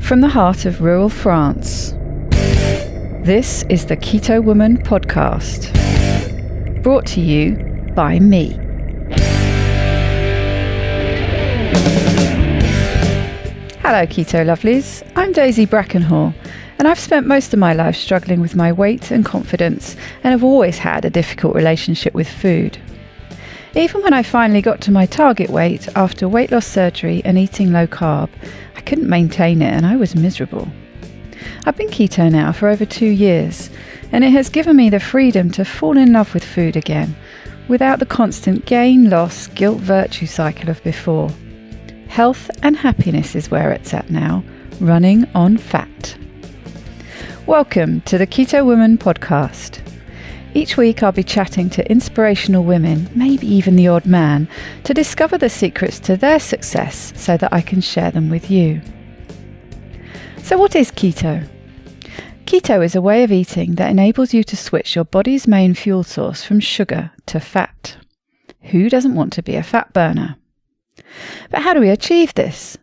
From the heart of rural France, this is the Keto Woman podcast, brought to you by me. Hello Keto Lovelies, I'm Daisy Brackenhall, and I've spent most of my life struggling with my weight and confidence, and have always had a difficult relationship with food. Even when I finally got to my target weight after weight loss surgery and eating low carb, I couldn't maintain it and I was miserable. I've been keto now for over 2 years, and it has given me the freedom to fall in love with food again, without the constant gain, loss, guilt, virtue cycle of before. Health and happiness is where it's at now, running on fat. Welcome to the Keto Woman podcast. Each week I'll be chatting to inspirational women, maybe even the odd man, to discover the secrets to their success so that I can share them with you. So what is keto? Keto is a way of eating that enables you to switch your body's main fuel source from sugar to fat. Who doesn't want to be a fat burner? But how do we achieve this?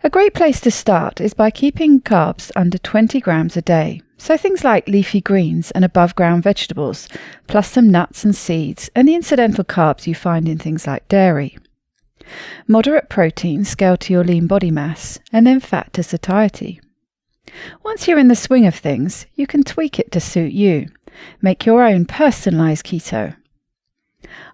A great place to start is by keeping carbs under 20 grams a day. So things like leafy greens and above ground vegetables, plus some nuts and seeds and the incidental carbs you find in things like dairy. Moderate protein scaled to your lean body mass, and then fat to satiety. Once you're in the swing of things, you can tweak it to suit you. Make your own personalised keto.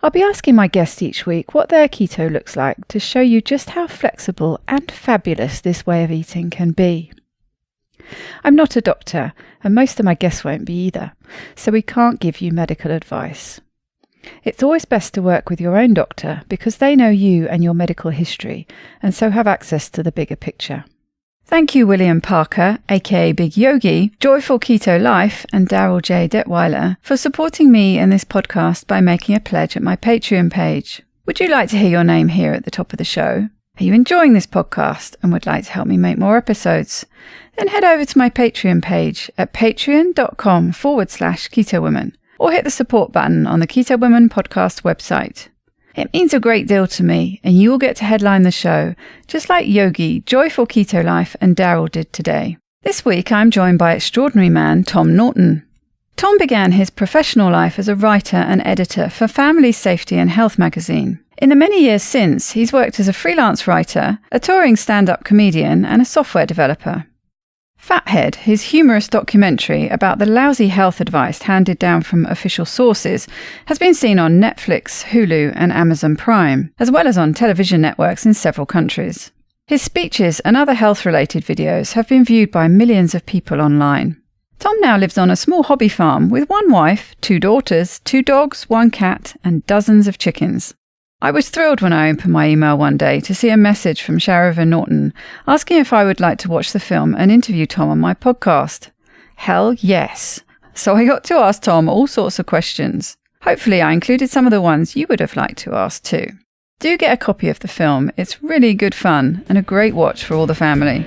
I'll be asking my guests each week what their keto looks like to show you just how flexible and fabulous this way of eating can be. I'm not a doctor, and most of my guests won't be either, so we can't give you medical advice. It's always best to work with your own doctor because they know you and your medical history, and so have access to the bigger picture. Thank you William Parker, aka Big Yogi, Joyful Keto Life, and Daryl J. Detweiler for supporting me in this podcast by making a pledge at my Patreon page. Would you like to hear your name here at the top of the show? Are you enjoying this podcast and would like to help me make more episodes? Then head over to my Patreon page at patreon.com/KetoWoman or hit the support button on the Keto Woman podcast website. It means a great deal to me, and you will get to headline the show, just like Yogi, Joyful Keto Life, and Daryl did today. This week I'm joined by extraordinary man Tom Naughton. Tom began his professional life as a writer and editor for Family Safety and Health magazine. In the many years since, he's worked as a freelance writer, a touring stand-up comedian, and a software developer. Fathead, his humorous documentary about the lousy health advice handed down from official sources, has been seen on Netflix, Hulu, and Amazon Prime, as well as on television networks in several countries. His speeches and other health-related videos have been viewed by millions of people online. Tom now lives on a small hobby farm with 1 wife, 2 daughters, 2 dogs, 1 cat, and dozens of chickens. I was thrilled when I opened my email one day to see a message from Shariva Naughton asking if I would like to watch the film and interview Tom on my podcast. Hell yes. So I got to ask Tom all sorts of questions. Hopefully I included some of the ones you would have liked to ask too. Do get a copy of the film. It's really good fun and a great watch for all the family.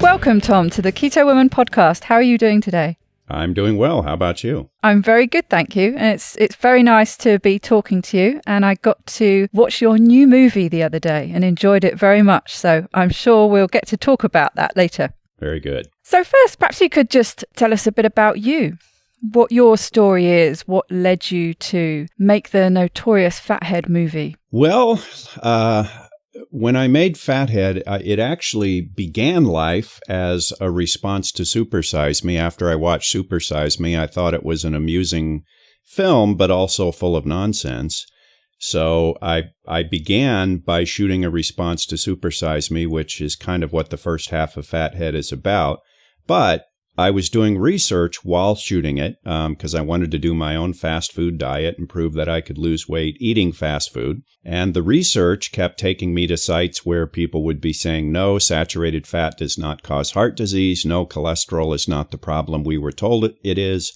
Welcome, Tom, to the Keto Woman podcast. How are you doing today? I'm doing well. How about you? I'm very good, thank you. And it's very nice to be talking to you. And I got to watch your new movie the other day and enjoyed it very much. So I'm sure we'll get to talk about that later. Very good. So first, perhaps you could just tell us a bit about you, what your story is, what led you to make the notorious Fathead movie. Well, when I made Fathead, it actually began life as a response to Super Size Me. After I watched Super Size Me, I thought it was an amusing film, but also full of nonsense. So I began by shooting a response to Super Size Me, which is kind of what the first half of Fathead is about. But I was doing research while shooting it because I wanted to do my own fast food diet and prove that I could lose weight eating fast food. And the research kept taking me to sites where people would be saying, no, saturated fat does not cause heart disease. No, cholesterol is not the problem we were told it is.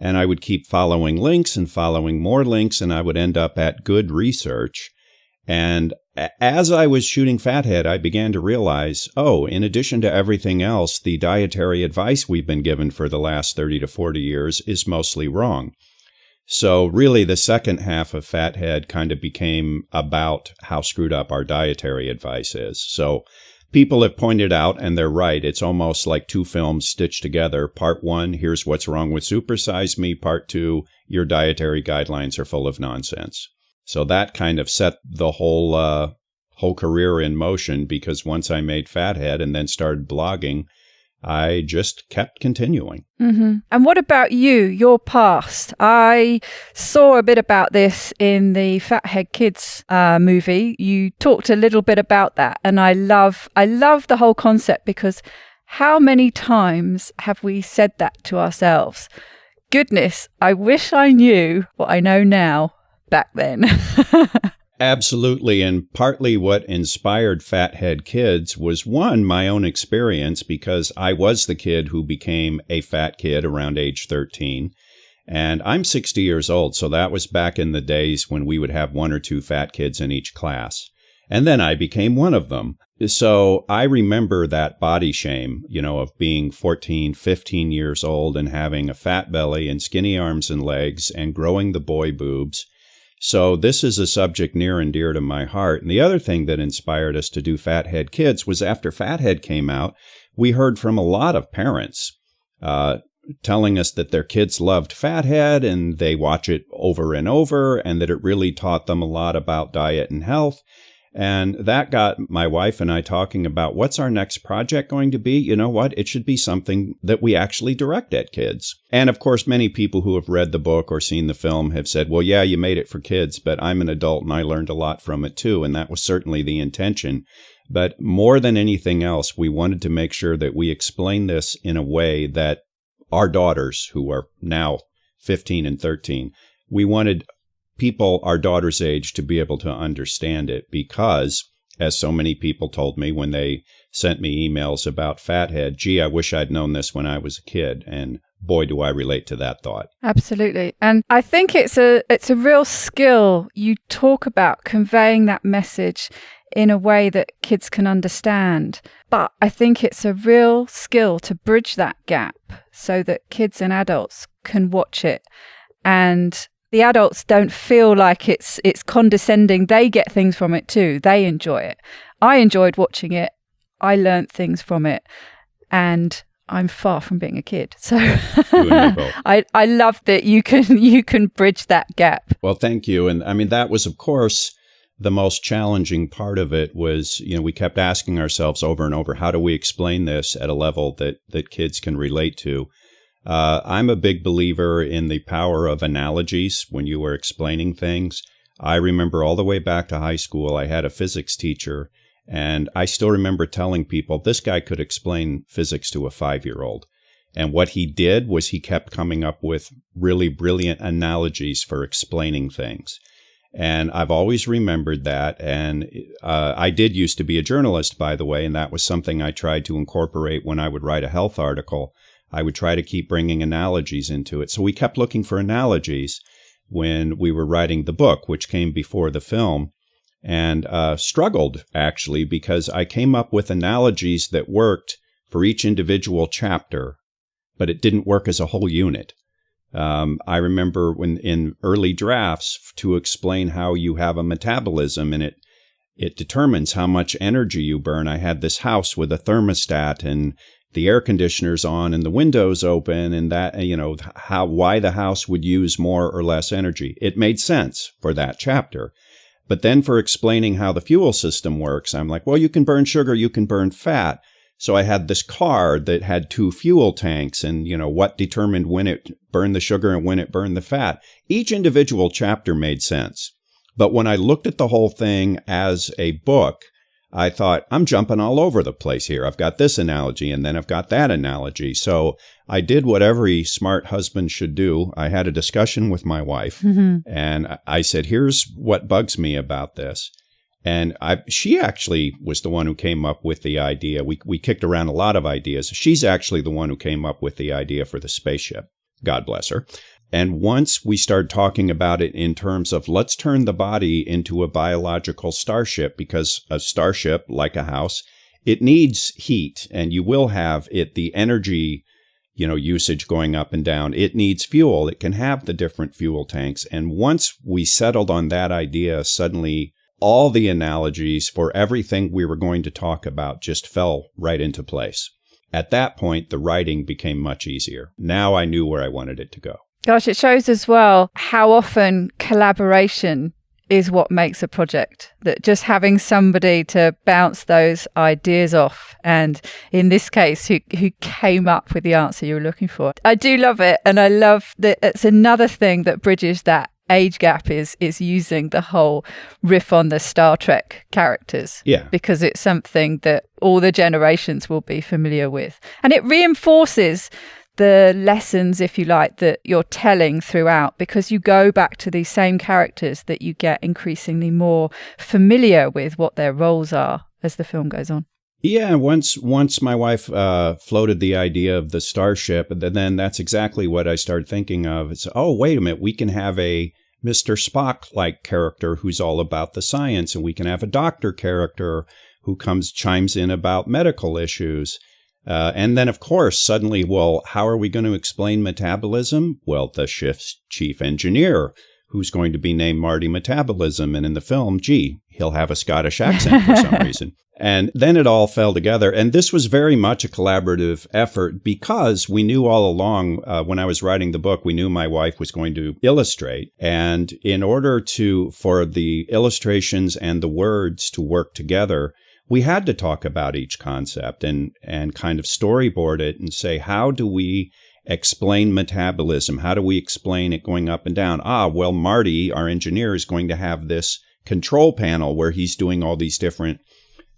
And I would keep following links and following more links, and I would end up at good research. And as I was shooting Fathead, I began to realize, in addition to everything else, the dietary advice we've been given for the last 30 to 40 years is mostly wrong. So really the second half of Fathead kind of became about how screwed up our dietary advice is. So people have pointed out, and they're right, it's almost like two films stitched together. Part one, here's what's wrong with Supersize Me. Part two, your dietary guidelines are full of nonsense. So that kind of set the whole career in motion, because once I made Fathead and then started blogging, I just kept continuing. Mm-hmm. And what about you, your past? I saw a bit about this in the Fathead Kids movie. You talked a little bit about that, and I love the whole concept, because how many times have we said that to ourselves? Goodness, I wish I knew what I know now back then. Absolutely. And partly what inspired Fathead Kids was, one, my own experience, because I was the kid who became a fat kid around age 13. And I'm 60 years old, so that was back in the days when we would have one or two fat kids in each class. And then I became one of them. So I remember that body shame, of being 14, 15 years old and having a fat belly and skinny arms and legs and growing the boy boobs. So this is a subject near and dear to my heart. And the other thing that inspired us to do Fathead Kids was, after Fathead came out, we heard from a lot of parents telling us that their kids loved Fathead and they watch it over and over, and that it really taught them a lot about diet and health. And that got my wife and I talking about, what's our next project going to be? You know what? It should be something that we actually direct at kids. And of course, many people who have read the book or seen the film have said, well, yeah, you made it for kids, but I'm an adult and I learned a lot from it too. And that was certainly the intention. But more than anything else, we wanted to make sure that we explain this in a way that our daughters, who are now 15 and 13, we wanted people our daughter's age to be able to understand it, because, as so many people told me when they sent me emails about Fathead, gee, I wish I'd known this when I was a kid. And boy, do I relate to that thought. Absolutely. And I think it's a real skill. You talk about conveying that message in a way that kids can understand. But I think it's a real skill to bridge that gap so that kids and adults can watch it, and the adults don't feel like it's condescending. They get things from it too. They enjoy it. I enjoyed watching it. I learned things from it. And I'm far from being a kid. So I love that you can bridge that gap. Well, thank you. And I mean, that was, of course, the most challenging part of it was, we kept asking ourselves over and over, how do we explain this at a level that kids can relate to? I'm a big believer in the power of analogies when you are explaining things. I remember all the way back to high school, I had a physics teacher, and I still remember telling people, this guy could explain physics to a 5-year-old. And what he did was he kept coming up with really brilliant analogies for explaining things. And I've always remembered that. And I did used to be a journalist, by the way, and that was something I tried to incorporate when I would write a health article. I would try to keep bringing analogies into it. So we kept looking for analogies when we were writing the book, which came before the film, and struggled, actually, because I came up with analogies that worked for each individual chapter, but it didn't work as a whole unit. I remember when in early drafts, to explain how you have a metabolism and it determines how much energy you burn. I had this house with a thermostat and the air conditioner's on and the windows open, and that, why the house would use more or less energy. It made sense for that chapter. But then for explaining how the fuel system works, I'm like, well, you can burn sugar, you can burn fat. So I had this car that had 2 fuel tanks and, what determined when it burned the sugar and when it burned the fat. Each individual chapter made sense. But when I looked at the whole thing as a book, I thought, I'm jumping all over the place here. I've got this analogy and then I've got that analogy. So I did what every smart husband should do. I had a discussion with my wife and I said, here's what bugs me about this. And she actually was the one who came up with the idea. We kicked around a lot of ideas. She's actually the one who came up with the idea for the spaceship. God bless her. And once we started talking about it in terms of let's turn the body into a biological starship, because a starship, like a house, it needs heat, and you will have the energy usage going up and down. It needs fuel. It can have the different fuel tanks. And once we settled on that idea, suddenly all the analogies for everything we were going to talk about just fell right into place. At that point, the writing became much easier. Now I knew where I wanted it to go. Gosh, it shows as well how often collaboration is what makes a project, that just having somebody to bounce those ideas off, and in this case who came up with the answer you were looking for. I do love it, and I love that it's another thing that bridges that age gap is using the whole riff on the Star Trek characters. Yeah. Because it's something that all the generations will be familiar with, and it reinforces the lessons, if you like, that you're telling throughout, because you go back to these same characters that you get increasingly more familiar with what their roles are as the film goes on. Yeah, once my wife floated the idea of the starship, then that's exactly what I started thinking of. It's, oh, wait a minute, we can have a Mr. Spock-like character who's all about the science, and we can have a doctor character who chimes in about medical issues. And then, of course, suddenly, well, how are we going to explain metabolism? Well, the ship's chief engineer, who's going to be named Marty Metabolism. And in the film, he'll have a Scottish accent for some reason. And then it all fell together. And this was very much a collaborative effort because we knew all along, when I was writing the book, we knew my wife was going to illustrate. And in order for the illustrations and the words to work together, we had to talk about each concept and kind of storyboard it and say, how do we explain metabolism? How do we explain it going up and down? Well, Marty, our engineer, is going to have this control panel where he's doing all these different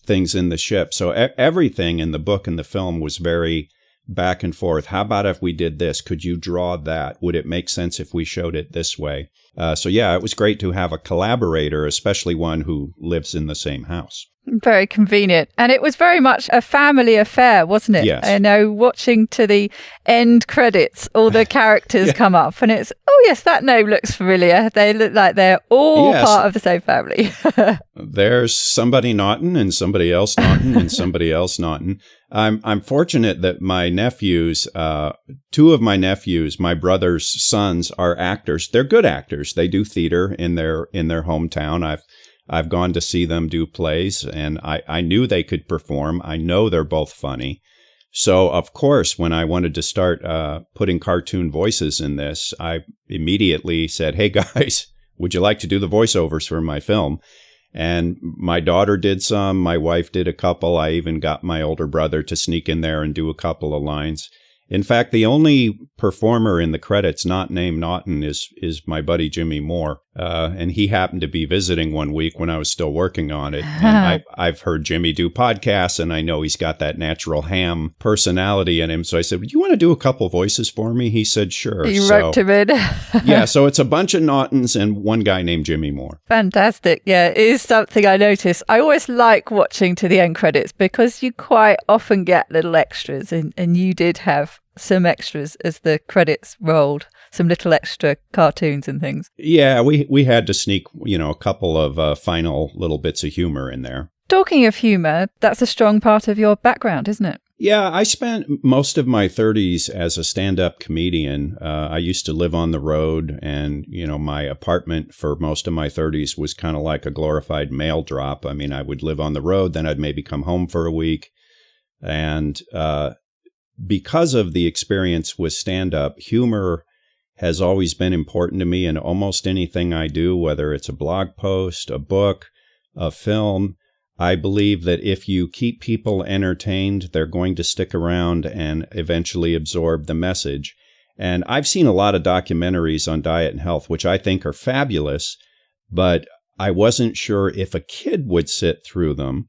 things in the ship. So everything in the book and the film was very back and forth. How about if we did this? Could you draw that? Would it make sense if we showed it this way? So yeah, it was great to have a collaborator, especially one who lives in the same house. Very convenient. And it was very much a family affair, wasn't it? Yes. I know, watching to the end credits, all the characters come up and it's, oh yes, that name looks familiar. They look like they're all part of the same family. There's somebody Naughton and somebody else Naughton and somebody else Naughton. I'm fortunate that my nephews, two of my nephews, my brother's sons, are actors. They're good actors. They do theater in their hometown. I've gone to see them do plays, and I knew they could perform. I know they're both funny. So, of course, when I wanted to start putting cartoon voices in this, I immediately said, hey, guys, would you like to do the voiceovers for my film? And my daughter did some. My wife did a couple. I even got my older brother to sneak in there and do a couple of lines. In fact, the only performer in the credits not named Naughton is my buddy Jimmy Moore. And he happened to be visiting one week when I was still working on it. And I've heard Jimmy do podcasts, and I know he's got that natural ham personality in him. So I said, "Do you want to do a couple voices for me?" He said, "Sure." You roped him in. Yeah, so it's a bunch of Naughtons and one guy named Jimmy Moore. Fantastic. Yeah, it is something I notice. I always like watching to the end credits because you quite often get little extras, and you did have some extras as the credits rolled, some little extra cartoons and things. Yeah, we had to sneak, a couple of final little bits of humor in there. Talking of humor, that's a strong part of your background, isn't it? Yeah, I spent most of my 30s as a stand-up comedian. I used to live on the road, and, my apartment for most of my 30s was kind of like a glorified mail drop. I mean, I would live on the road, then I'd maybe come home for a week. And because of the experience with stand-up, humor has always been important to me in almost anything I do, whether it's a blog post, a book, a film. I believe that if you keep people entertained, they're going to stick around and eventually absorb the message. And I've seen a lot of documentaries on diet and health, which I think are fabulous, but I wasn't sure if a kid would sit through them.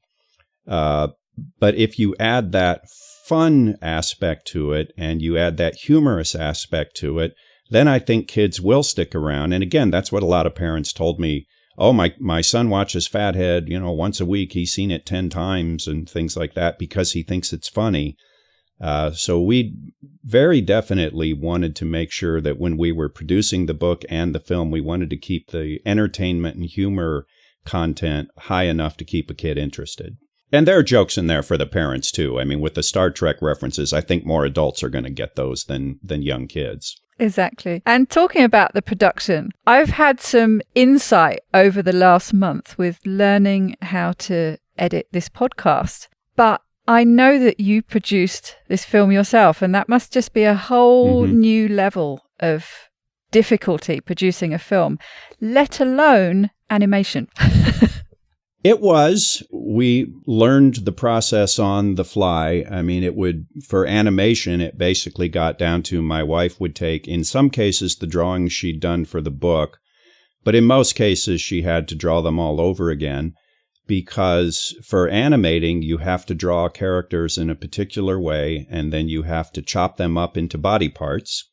But if you add that fun aspect to it and you add that humorous aspect to it, then I think kids will stick around. And again, that's what a lot of parents told me. Oh, my son watches Fathead, once a week. He's seen it 10 times and things like that because he thinks it's funny. So we very definitely wanted to make sure that when we were producing the book and the film, we wanted to keep the entertainment and humor content high enough to keep a kid interested. And there are jokes in there for the parents, too. I mean, with the Star Trek references, I think more adults are going to get those than young kids. Exactly. And talking about the production, I've had some insight over the last month with learning how to edit this podcast. But I know that you produced this film yourself, and that must just be a whole new level of difficulty producing a film, let alone animation. It was. We learned the process on the fly. I mean, for animation, it basically got down to my wife would take, in some cases, the drawings she'd done for the book, but in most cases, she had to draw them all over again, because for animating, you have to draw characters in a particular way, and then you have to chop them up into body parts,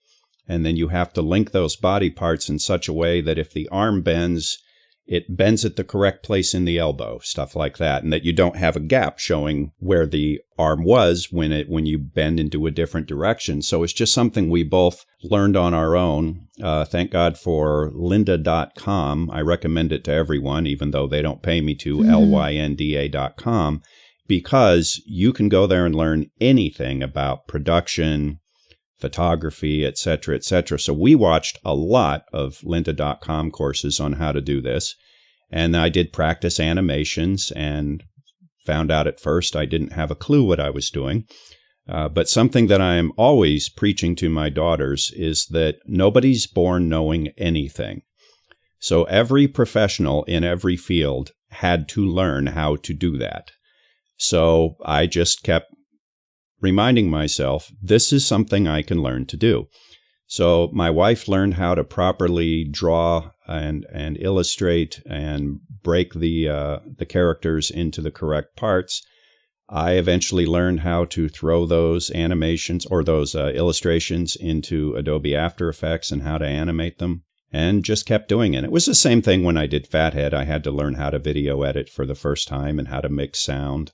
and then you have to link those body parts in such a way that if the arm bends, it bends at the correct place in the elbow, stuff like that, and that you don't have a gap showing where the arm was when you bend into a different direction. So it's just something we both learned on our own. Thank God for lynda.com. I recommend it to everyone, even though they don't pay me to, lynda.com, because you can go there and learn anything about production, photography, et cetera, et cetera. So we watched a lot of lynda.com courses on how to do this. And I did practice animations and found out at first I didn't have a clue what I was doing. But something that I am always preaching to my daughters is that nobody's born knowing anything. So every professional in every field had to learn how to do that. So I just kept reminding myself, this is something I can learn to do. So my wife learned how to properly draw and illustrate and break the characters into the correct parts. I eventually learned how to throw those animations or those illustrations into Adobe After Effects and how to animate them, and just kept doing it. It was the same thing when I did Fathead. I had to learn how to video edit for the first time and how to mix sound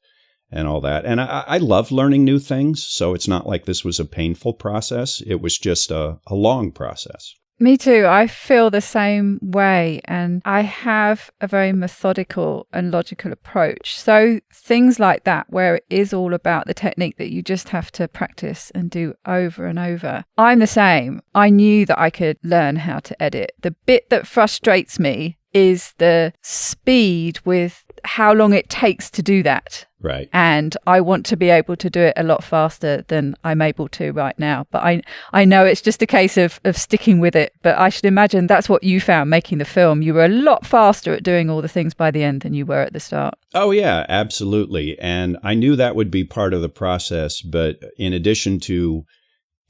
and all that. And I love learning new things, so it's not like this was a painful process. It was just a long process. Me too. I feel the same way, and I have a very methodical and logical approach. So things like that, where it is all about the technique that you just have to practice and do over and over. I'm the same. I knew that I could learn how to edit. The bit that frustrates me is the speed with how long it takes to do that. Right. And I want to be able to do it a lot faster than I'm able to right now. But I know it's just a case of sticking with it. But I should imagine that's what you found making the film. You were a lot faster at doing all the things by the end than you were at the start. Oh, yeah, absolutely. And I knew that would be part of the process. But in addition to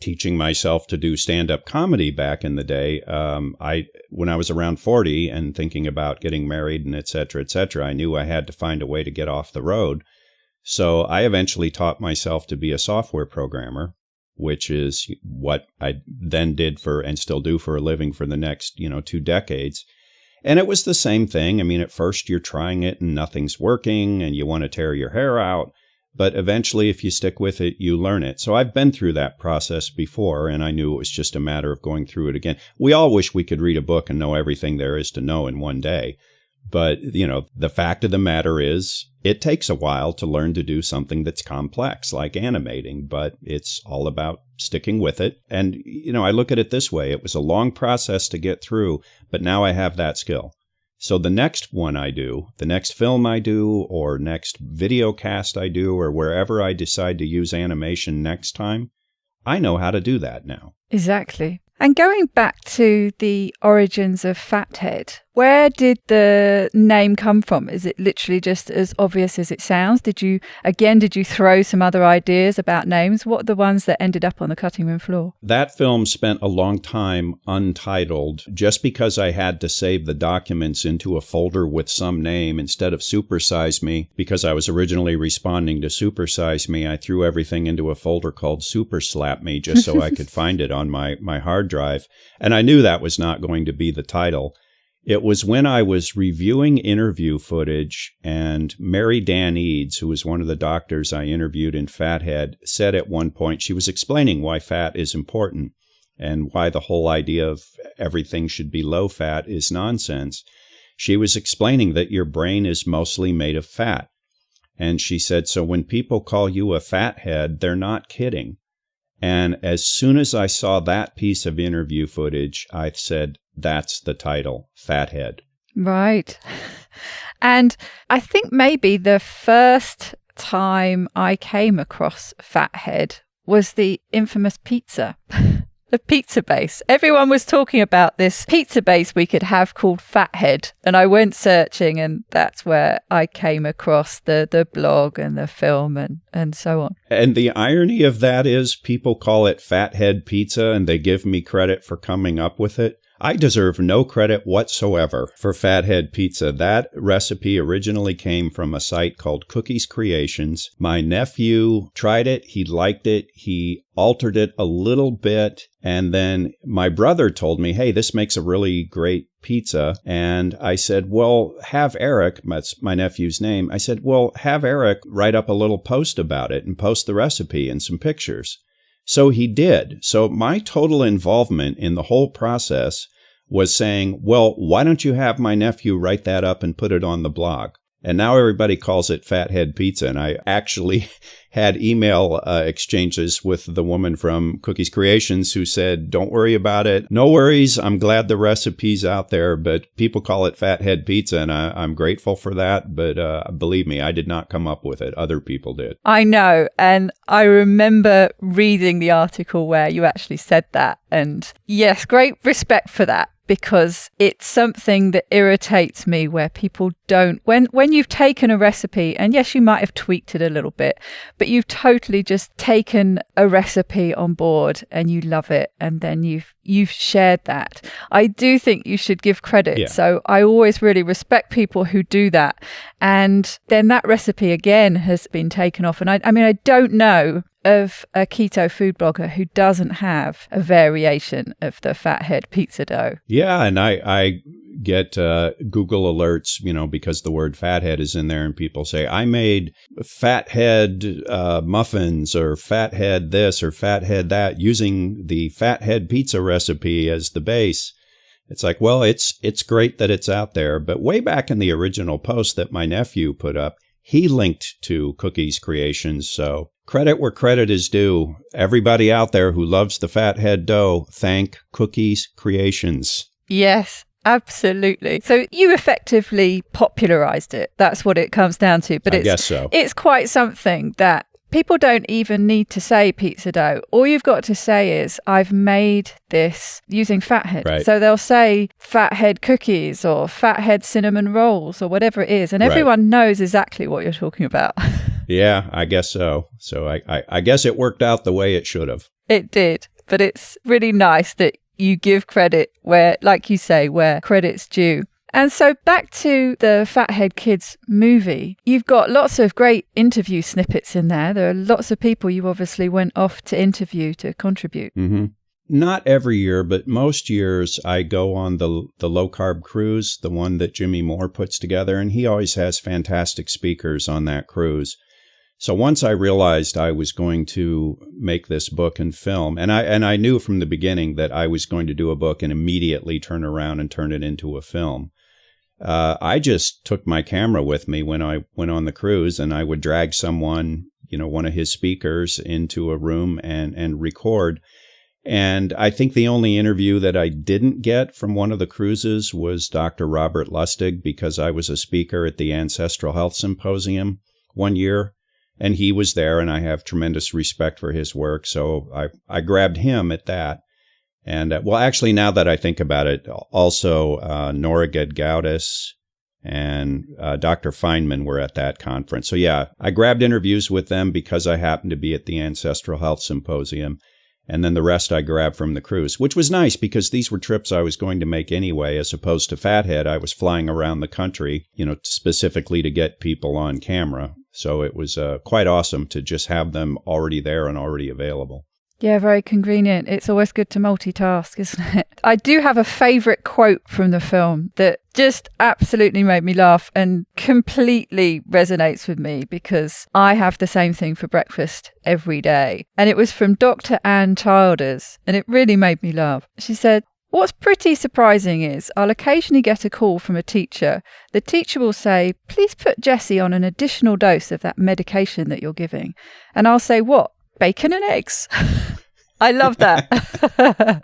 teaching myself to do stand-up comedy back in the day, when I was around 40 and thinking about getting married and et cetera, I knew I had to find a way to get off the road. So I eventually taught myself to be a software programmer, which is what I then did and still do for a living for the next, 2 decades. And it was the same thing. I mean, at first you're trying it and nothing's working and you want to tear your hair out. But eventually, if you stick with it, you learn it. So I've been through that process before, and I knew it was just a matter of going through it again. We all wish we could read a book and know everything there is to know in one day. But, the fact of the matter is, it takes a while to learn to do something that's complex, like animating, but it's all about sticking with it. And, I look at it this way. It was a long process to get through, but now I have that skill. So the next one I do, the next film I do, or next video cast I do, or wherever I decide to use animation next time, I know how to do that now. Exactly. And going back to the origins of Fathead, where did the name come from? Is it literally just as obvious as it sounds? Did you throw some other ideas about names? What are the ones that ended up on the cutting room floor? That film spent a long time untitled just because I had to save the documents into a folder with some name instead of Super Size Me. Because I was originally responding to Super Size Me, I threw everything into a folder called Super Slap Me just so I could find it on my hard drive. And I knew that was not going to be the title. It was when I was reviewing interview footage, and Mary Dan Eads, who was one of the doctors I interviewed in Fathead, said at one point, she was explaining why fat is important and why the whole idea of everything should be low fat is nonsense. She was explaining that your brain is mostly made of fat. And she said, so when people call you a fathead, they're not kidding. And as soon as I saw that piece of interview footage, I said, that's the title, Fathead. Right. And I think maybe the first time I came across Fathead was the infamous pizza. The pizza base. Everyone was talking about this pizza base we could have called Fathead. And I went searching, and that's where I came across the blog and the film and so on. And the irony of that is people call it Fathead Pizza and they give me credit for coming up with it. I deserve no credit whatsoever for Fathead Pizza. That recipe originally came from a site called Cookies Creations. My nephew tried it. He liked it. He altered it a little bit. And then my brother told me, hey, this makes a really great pizza. And I said, well, have Eric, that's my nephew's name. I said, well, have Eric write up a little post about it and post the recipe and some pictures. So he did. So my total involvement in the whole process was saying, well, why don't you have my nephew write that up and put it on the blog? And now everybody calls it Fathead Pizza. And I actually had email exchanges with the woman from Cookies Creations who said, don't worry about it. No worries. I'm glad the recipe's out there, but people call it Fathead Pizza. And I'm grateful for that. But believe me, I did not come up with it. Other people did. I know. And I remember reading the article where you actually said that. And yes, great respect for that. Because it's something that irritates me where people don't, when you've taken a recipe, and yes, you might have tweaked it a little bit, but you've totally just taken a recipe on board and you love it, and then you've shared that. I do think you should give credit. Yeah. So I always really respect people who do that. And then that recipe again has been taken off. And I mean, I don't know of a keto food blogger who doesn't have a variation of the Fathead pizza dough. Yeah, and I get Google alerts, because the word fathead is in there, and people say, I made fathead muffins or fathead this or fathead that using the Fathead pizza recipe as the base. It's like, well, it's great that it's out there. But way back in the original post that my nephew put up, he linked to Cookies Creations. So credit where credit is due. Everybody out there who loves the Fathead dough, thank Cookies Creations. Yes, absolutely. So you effectively popularized it. That's what it comes down to. But I guess so. It's quite something that people don't even need to say pizza dough. All you've got to say is, I've made this using Fathead. Right. So they'll say Fathead cookies or Fathead cinnamon rolls or whatever it is. And everyone knows exactly what you're talking about. Yeah, I guess so. So I guess it worked out the way it should have. It did. But it's really nice that you give credit where, like you say, where credit's due. And so back to the Fathead Kids movie, you've got lots of great interview snippets in there. There are lots of people you obviously went off to interview to contribute. Mm-hmm. Not every year, but most years I go on the low-carb cruise, the one that Jimmy Moore puts together, and he always has fantastic speakers on that cruise. So once I realized I was going to make this book and film, and I knew from the beginning that I was going to do a book and immediately turn around and turn it into a film, I just took my camera with me when I went on the cruise, and I would drag someone, one of his speakers into a room and record. And I think the only interview that I didn't get from one of the cruises was Dr. Robert Lustig, because I was a speaker at the Ancestral Health Symposium one year. And he was there, and I have tremendous respect for his work. So I grabbed him at that. And, actually, now that I think about it, also Nora Gedgaudas and Dr. Feynman were at that conference. So, yeah, I grabbed interviews with them because I happened to be at the Ancestral Health Symposium. And then the rest I grabbed from the cruise, which was nice because these were trips I was going to make anyway, as opposed to Fathead. I was flying around the country, specifically to get people on camera. So it was quite awesome to just have them already there and already available. Yeah, very convenient. It's always good to multitask, isn't it? I do have a favourite quote from the film that just absolutely made me laugh and completely resonates with me because I have the same thing for breakfast every day. And it was from Dr. Anne Childers, and it really made me laugh. She said, What's pretty surprising is I'll occasionally get a call from a teacher. The teacher will say, please put Jessie on an additional dose of that medication that you're giving. And I'll say, what? Bacon and eggs? I love that.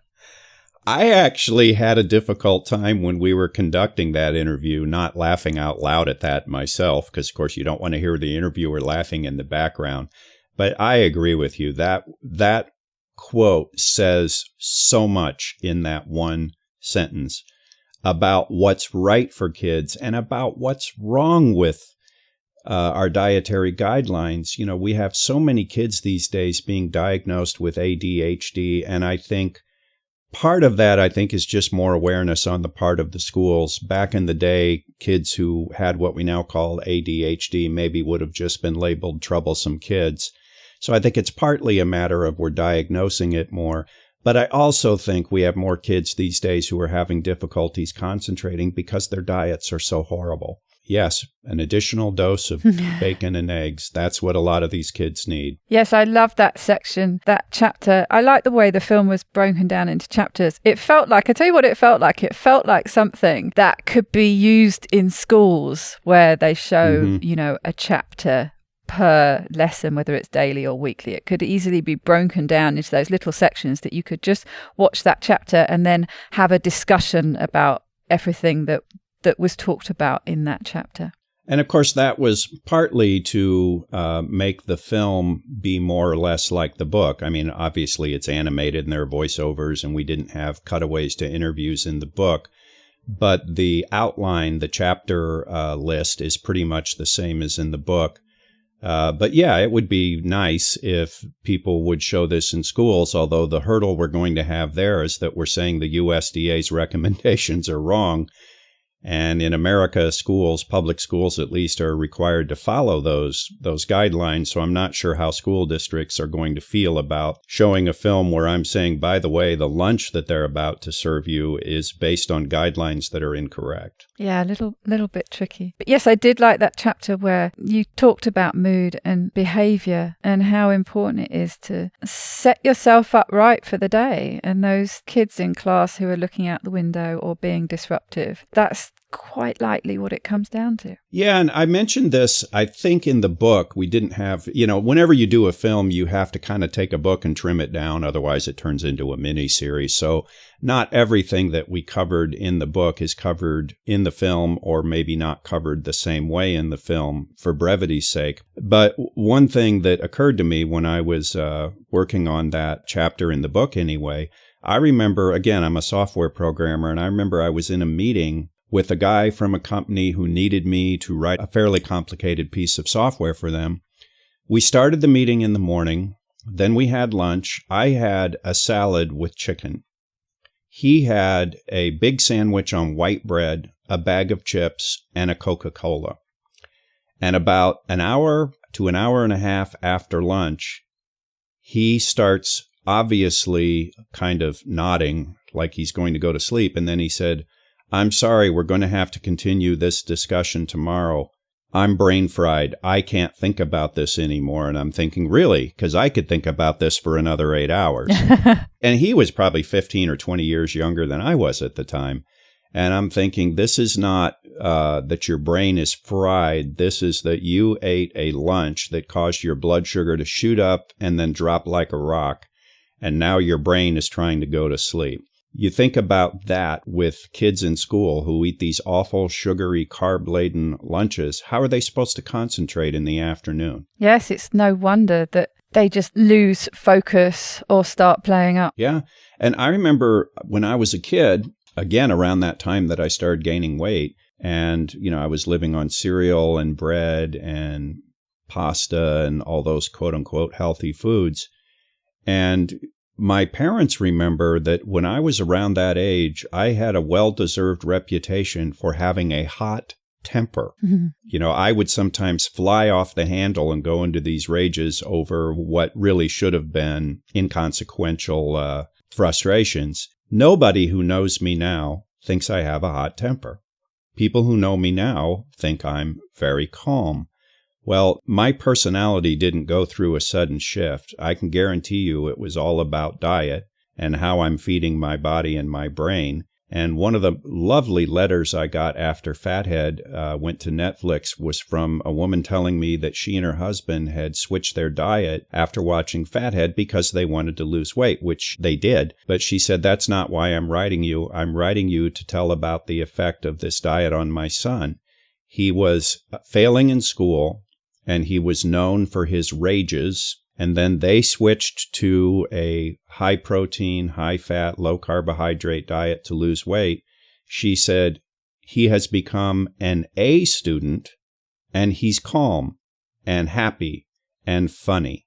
I actually had a difficult time when we were conducting that interview, not laughing out loud at that myself, because, of course, you don't want to hear the interviewer laughing in the background. But I agree with you. That quote says so much in that one sentence about what's right for kids and about what's wrong with our dietary guidelines. You know, we have so many kids these days being diagnosed with ADHD, and I think part of that, is just more awareness on the part of the schools. Back in the day, kids who had what we now call ADHD maybe would have just been labeled troublesome kids. So I think it's partly a matter of we're diagnosing it more. But I also think we have more kids these days who are having difficulties concentrating because their diets are so horrible. Yes, an additional dose of bacon and eggs. That's what a lot of these kids need. Yes, I love that section, that chapter. I like the way the film was broken down into chapters. It felt like, I tell you what it felt like. It felt like something that could be used in schools where they show, a chapter per lesson, whether it's daily or weekly. It could easily be broken down into those little sections that you could just watch that chapter and then have a discussion about everything that was talked about in that chapter. And of course, that was partly to make the film be more or less like the book. I mean, obviously it's animated and there are voiceovers, and we didn't have cutaways to interviews in the book. But the outline, the chapter list is pretty much the same as in the book. But yeah, it would be nice if people would show this in schools, although the hurdle we're going to have there is that we're saying the USDA's recommendations are wrong. And in America, schools, public schools at least, are required to follow those guidelines. So I'm not sure how school districts are going to feel about showing a film where I'm saying, by the way, the lunch that they're about to serve you is based on guidelines that are incorrect. Yeah, a little bit tricky. But yes, I did like that chapter where you talked about mood and behavior and how important it is to set yourself up right for the day. And those kids in class who are looking out the window or being disruptive, that's quite likely what it comes down to. Yeah, and I mentioned this, I think in the book, we didn't have, whenever you do a film, you have to kind of take a book and trim it down. Otherwise, it turns into a mini series. So not everything that we covered in the book is covered in the film, or maybe not covered the same way in the film for brevity's sake. But one thing that occurred to me when I was working on that chapter in the book anyway, I remember, again, I'm a software programmer, and I remember I was in a meeting with a guy from a company who needed me to write a fairly complicated piece of software for them. We started the meeting in the morning. Then we had lunch. I had a salad with chicken. He had a big sandwich on white bread, a bag of chips, and a Coca-Cola. And about an hour to an hour and a half after lunch, he starts obviously kind of nodding like he's going to go to sleep. And then he said, I'm sorry, we're going to have to continue this discussion tomorrow. I'm brain fried. I can't think about this anymore. And I'm thinking, really? Because I could think about this for another 8 hours. And he was probably 15 or 20 years younger than I was at the time. And I'm thinking, this is not that your brain is fried. This is that you ate a lunch that caused your blood sugar to shoot up and then drop like a rock. And now your brain is trying to go to sleep. You think about that with kids in school who eat these awful, sugary, carb-laden lunches. How are they supposed to concentrate in the afternoon? Yes, it's no wonder that they just lose focus or start playing up. Yeah. And I remember when I was a kid, again, around that time that I started gaining weight, and, I was living on cereal and bread and pasta and all those quote-unquote healthy foods. And my parents remember that when I was around that age, I had a well-deserved reputation for having a hot temper. Mm-hmm. I would sometimes fly off the handle and go into these rages over what really should have been inconsequential frustrations. Nobody who knows me now thinks I have a hot temper. People who know me now think I'm very calm. Well, my personality didn't go through a sudden shift. I can guarantee you it was all about diet. and how I'm feeding my body and my brain. And one of the lovely letters I got after Fathead went to Netflix was from a woman telling me that she and her husband had switched their diet after watching Fathead because they wanted to lose weight, which they did. But she said, that's not why I'm writing you. I'm writing you to tell about the effect of this diet on my son. He was failing in school, and he was known for his rages. And then they switched to a high protein, high fat, low carbohydrate diet to lose weight. She said he has become an A student, and he's calm and happy and funny.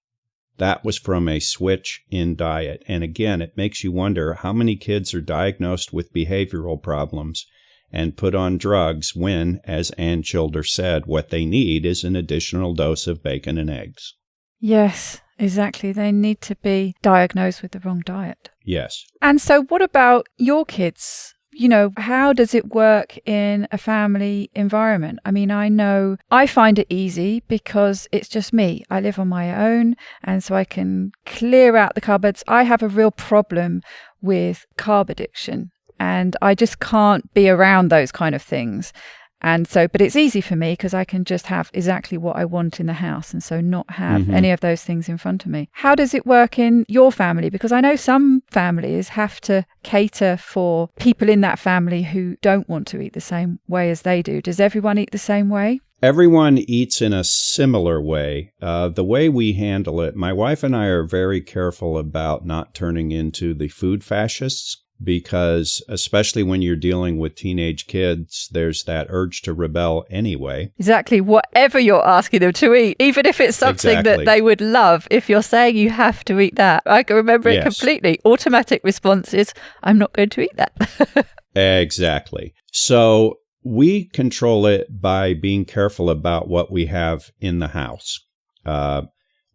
That was from a switch in diet. And again, it makes you wonder how many kids are diagnosed with behavioral problems and put on drugs when, as Ann Childers said, what they need is an additional dose of bacon and eggs. Yes, exactly. They need to be diagnosed with the wrong diet. Yes. And so what about your kids? You know, how does it work in a family environment? I mean, I know I find it easy because it's just me. I live on my own, and so I can clear out the cupboards. I have a real problem with carb addiction, and I just can't be around those kind of things. And so, but it's easy for me because I can just have exactly what I want in the house, and so not have any of those things in front of me. How does it work in your family? Because I know some families have to cater for people in that family who don't want to eat the same way as they do. Does everyone eat the same way? Everyone eats in a similar way. The way we handle it, my wife and I are very careful about not turning into the food fascists. Because especially when you're dealing with teenage kids, there's that urge to rebel anyway. Exactly. Whatever you're asking them to eat, even if it's something that they would love, if you're saying you have to eat that, I can remember it completely. Automatic response is, I'm not going to eat that. Exactly. So we control it by being careful about what we have in the house.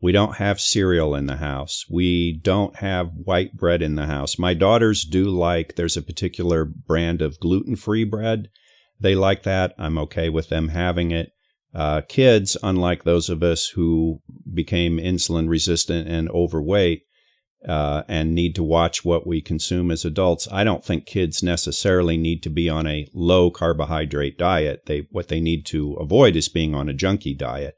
We don't have cereal in the house. We don't have white bread in the house. My daughters do like, there's a particular brand of gluten-free bread. They like that. I'm okay with them having it. Kids, unlike those of us who became insulin resistant and overweight and need to watch what we consume as adults, I don't think kids necessarily need to be on a low carbohydrate diet. What they need to avoid is being on a junky diet.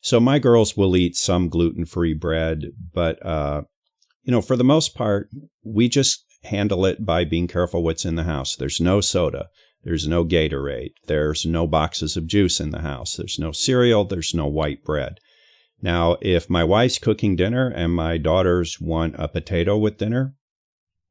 So my girls will eat some gluten-free bread, but, for the most part, we just handle it by being careful what's in the house. There's no soda. There's no Gatorade. There's no boxes of juice in the house. There's no cereal. There's no white bread. Now, if my wife's cooking dinner and my daughters want a potato with dinner,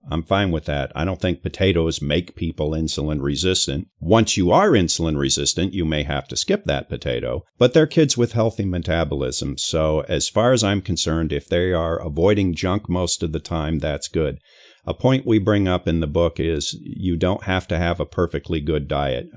I'm fine with that. I don't think potatoes make people insulin resistant. Once you are insulin resistant, you may have to skip that potato, but they're kids with healthy metabolisms. So as far as I'm concerned, if they are avoiding junk most of the time, that's good. A point we bring up in the book is you don't have to have a perfectly good diet.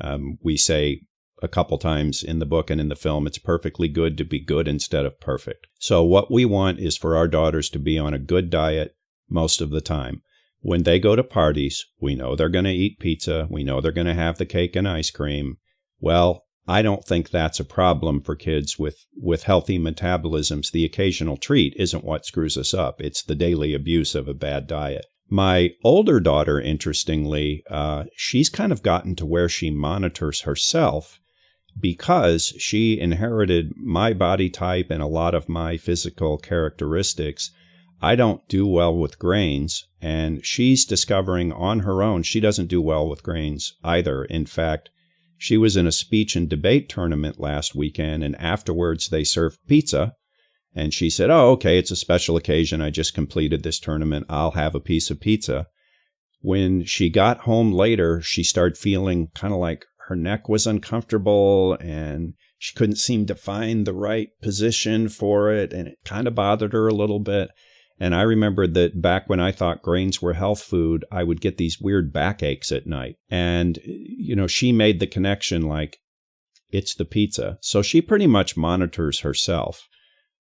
We say a couple times in the book and in the film, it's perfectly good to be good instead of perfect. So what we want is for our daughters to be on a good diet most of the time. When they go to parties, we know they're going to eat pizza. We know they're going to have the cake and ice cream. Well, I don't think that's a problem for kids with healthy metabolisms. The occasional treat isn't what screws us up. It's the daily abuse of a bad diet. My older daughter, interestingly, she's kind of gotten to where she monitors herself because she inherited my body type and a lot of my physical characteristics. I don't do well with grains, and she's discovering on her own she doesn't do well with grains either. In fact, she was in a speech and debate tournament last weekend, and afterwards they served pizza. And she said, oh, okay, it's a special occasion. I just completed this tournament. I'll have a piece of pizza. When she got home later, she started feeling kind of like her neck was uncomfortable, and she couldn't seem to find the right position for it, and it kind of bothered her a little bit. And I remembered that back when I thought grains were health food, I would get these weird backaches at night. And, she made the connection like, it's the pizza. So she pretty much monitors herself.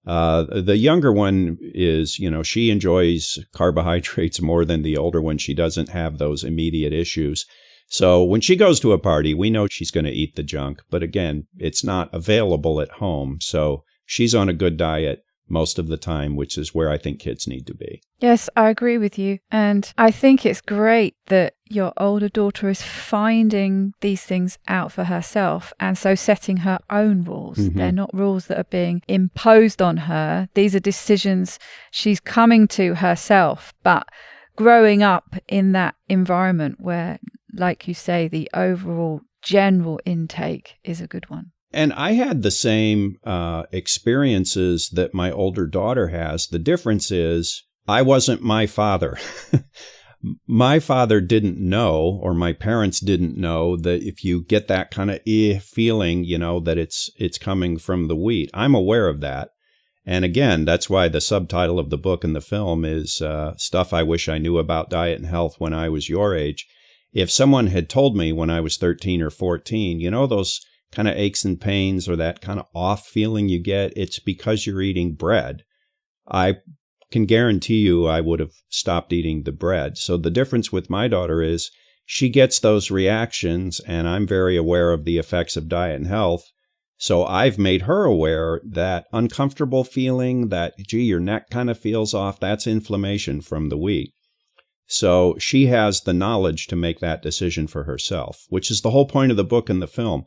The younger one is, she enjoys carbohydrates more than the older one. She doesn't have those immediate issues. So when she goes to a party, we know she's going to eat the junk. But again, it's not available at home. So she's on a good diet most of the time, which is where I think kids need to be. Yes, I agree with you. And I think it's great that your older daughter is finding these things out for herself and so setting her own rules. Mm-hmm. They're not rules that are being imposed on her. These are decisions she's coming to herself, but growing up in that environment where, like you say, the overall general intake is a good one. And I had the same experiences that my older daughter has. The difference is I wasn't my father. My father didn't know, or my parents didn't know, that if you get that kind of feeling, that it's coming from the wheat. I'm aware of that. And again, that's why the subtitle of the book and the film is Stuff I Wish I Knew About Diet and Health When I Was Your Age. If someone had told me when I was 13 or 14, those kind of aches and pains or that kind of off feeling you get, it's because you're eating bread. I can guarantee you I would have stopped eating the bread. So the difference with my daughter is she gets those reactions, and I'm very aware of the effects of diet and health. So I've made her aware that uncomfortable feeling, that, gee, your neck kind of feels off, that's inflammation from the wheat. So she has the knowledge to make that decision for herself, which is the whole point of the book and the film.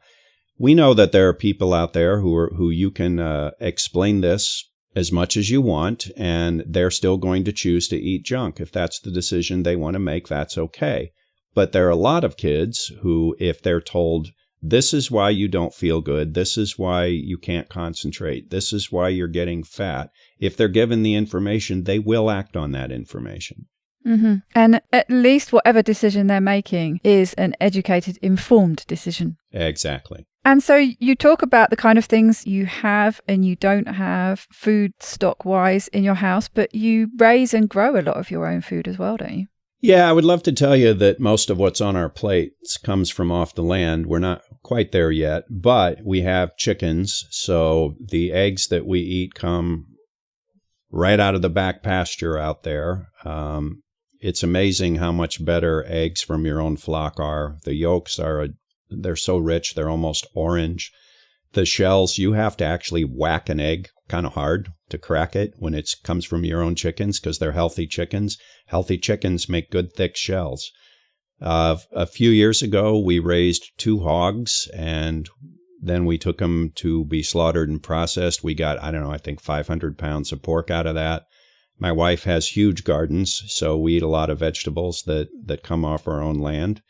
We know that there are people out there who you can explain this as much as you want, and they're still going to choose to eat junk. If that's the decision they want to make, that's okay. But there are a lot of kids who, if they're told, this is why you don't feel good, this is why you can't concentrate, this is why you're getting fat, if they're given the information, they will act on that information. Mm-hmm. And at least whatever decision they're making is an educated, informed decision. Exactly. And so you talk about the kind of things you have and you don't have food stock-wise in your house, but you raise and grow a lot of your own food as well, don't you? Yeah, I would love to tell you that most of what's on our plates comes from off the land. We're not quite there yet, but we have chickens, so the eggs that we eat come right out of the back pasture out there. It's amazing how much better eggs from your own flock are. The yolks they're so rich, they're almost orange. The shells, you have to actually whack an egg kind of hard to crack it when it comes from your own chickens because they're healthy chickens. Healthy chickens make good, thick shells. A few years ago, we raised 2 hogs, and then we took them to be slaughtered and processed. We got, I think 500 pounds of pork out of that. My wife has huge gardens, so we eat a lot of vegetables that come off our own land.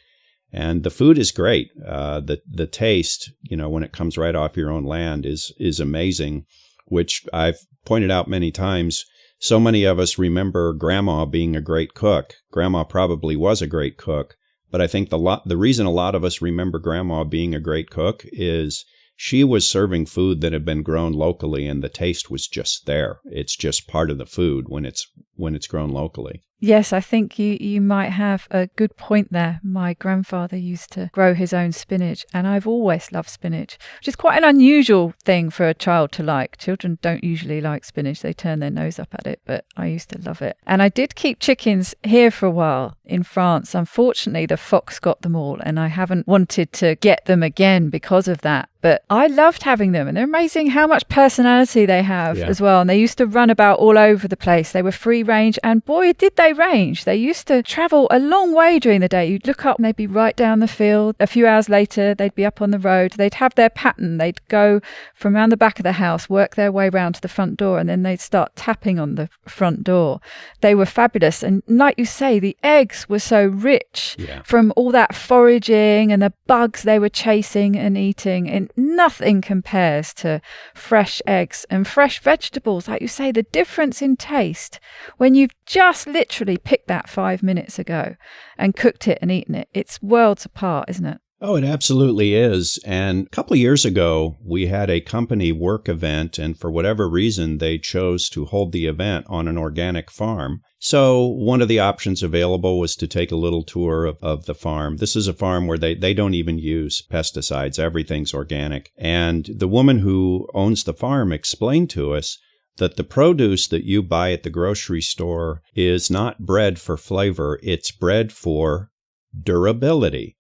And the food is great. The taste, when it comes right off your own land is amazing, which I've pointed out many times. So many of us remember Grandma being a great cook. Grandma probably was a great cook, but I think the reason a lot of us remember Grandma being a great cook is she was serving food that had been grown locally, and the taste was just there. It's just part of the food when it's grown locally. Yes, I think you might have a good point there. My grandfather used to grow his own spinach, and I've always loved spinach, which is quite an unusual thing for a child to like. Children don't usually like spinach. They turn their nose up at it, but I used to love it. And I did keep chickens here for a while in France. Unfortunately, the fox got them all, and I haven't wanted to get them again because of that. But I loved having them, and they're amazing how much personality they have as well. And they used to run about all over the place. They were free range, and boy, did they range. They used to travel a long way during the day. You'd look up and they'd be right down the field. A few hours later, they'd be up on the road. They'd have their pattern. They'd go from around the back of the house, work their way round to the front door, and then they'd start tapping on the front door. They were fabulous. And like you say, the eggs were so rich from all that foraging and the bugs they were chasing and eating. And nothing compares to fresh eggs and fresh vegetables. Like you say, the difference in taste when you've just literally picked that 5 minutes ago and cooked it and eaten it, it's worlds apart, isn't it? Oh, it absolutely is. And a couple of years ago, we had a company work event, and for whatever reason, they chose to hold the event on an organic farm. So one of the options available was to take a little tour of the farm. This is a farm where they don't even use pesticides. Everything's organic. And the woman who owns the farm explained to us that the produce that you buy at the grocery store is not bred for flavor. It's bred for durability.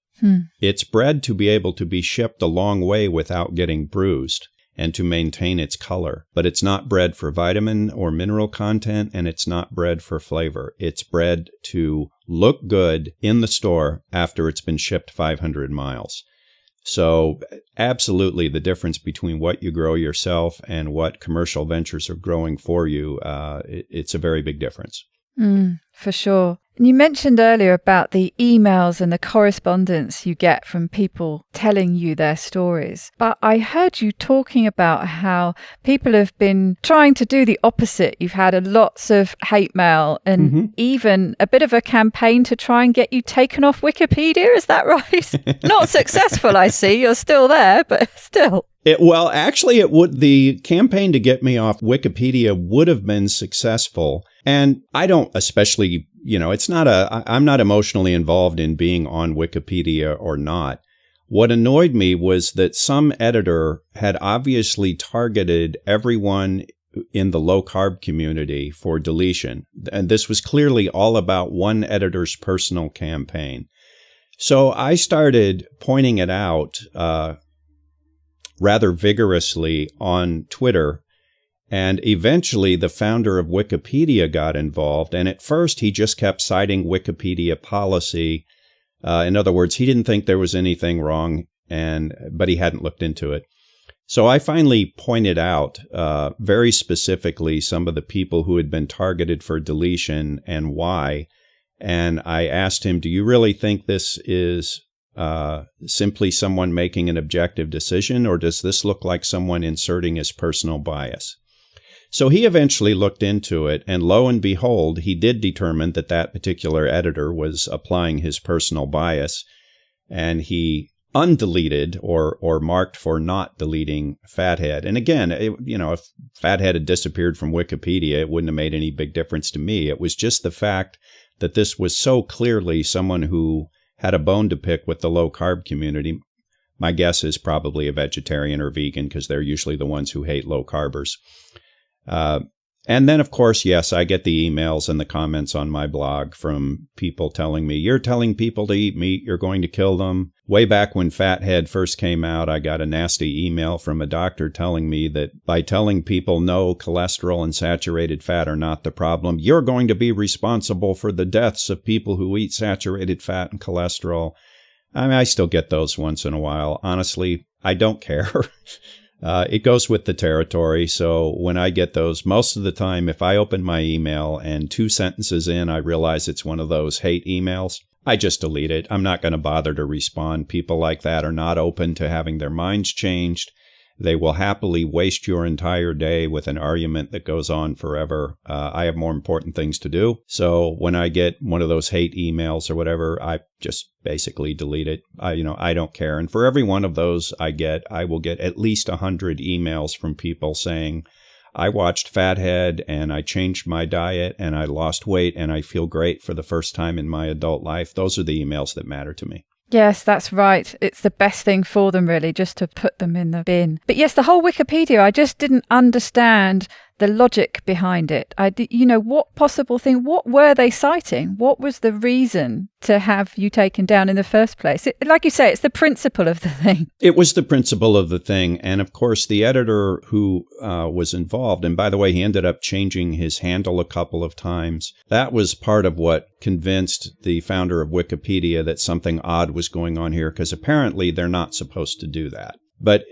It's bred to be able to be shipped a long way without getting bruised. and to maintain its color. But it's not bred for vitamin or mineral content, and it's not bred for flavor. It's bred to look good in the store after it's been shipped 500 miles. So absolutely the difference between what you grow yourself and what commercial ventures are growing for you, it's a very big difference. For sure. And you mentioned earlier about the emails and the correspondence you get from people telling you their stories. But I heard you talking about how people have been trying to do the opposite. You've had lots of hate mail and even a bit of a campaign to try and get you taken off Wikipedia. Is that right? Not successful, I see. You're still there, but still. The campaign to get me off Wikipedia would have been successful. And I don't especially, I'm not emotionally involved in being on Wikipedia or not. What annoyed me was that some editor had obviously targeted everyone in the low-carb community for deletion. And this was clearly all about one editor's personal campaign. So I started pointing it out rather vigorously on Twitter. And eventually the founder of Wikipedia got involved. And at first he just kept citing Wikipedia policy. In other words, he didn't think there was anything wrong, but he hadn't looked into it. So I finally pointed out very specifically some of the people who had been targeted for deletion and why. And I asked him, do you really think this is simply someone making an objective decision, or does this look like someone inserting his personal bias? So he eventually looked into it, and lo and behold, he did determine that that particular editor was applying his personal bias, and he undeleted or marked for not deleting Fathead. And again, if Fathead had disappeared from Wikipedia, it wouldn't have made any big difference to me. It was just the fact that this was so clearly someone who had a bone to pick with the low-carb community. My guess is probably a vegetarian or vegan, because they're usually the ones who hate low-carbers. And then, of course, yes, I get the emails and the comments on my blog from people telling me, you're telling people to eat meat, you're going to kill them. Way back when Fathead first came out, I got a nasty email from a doctor telling me that by telling people no, cholesterol and saturated fat are not the problem, you're going to be responsible for the deaths of people who eat saturated fat and cholesterol. I mean, I still get those once in a while. Honestly, I don't care. It goes with the territory. So when I get those, most of the time, if I open my email and 2 sentences in, I realize it's one of those hate emails, I just delete it. I'm not going to bother to respond. People like that are not open to having their minds changed. They will happily waste your entire day with an argument that goes on forever. I have more important things to do. So when I get one of those hate emails or whatever, I just basically delete it. I don't care. And for every one of those I will get at least 100 emails from people saying, I watched Fathead and I changed my diet and I lost weight and I feel great for the first time in my adult life. Those are the emails that matter to me. Yes, that's right. It's the best thing for them, really, just to put them in the bin. But yes, the whole Wikipedia, I just didn't understand the logic behind it. What possible thing, what were they citing? What was the reason to have you taken down in the first place? Like you say, it's the principle of the thing. It was the principle of the thing. And of course, the editor who was involved, and by the way, he ended up changing his handle a couple of times. That was part of what convinced the founder of Wikipedia that something odd was going on here, because apparently they're not supposed to do that. But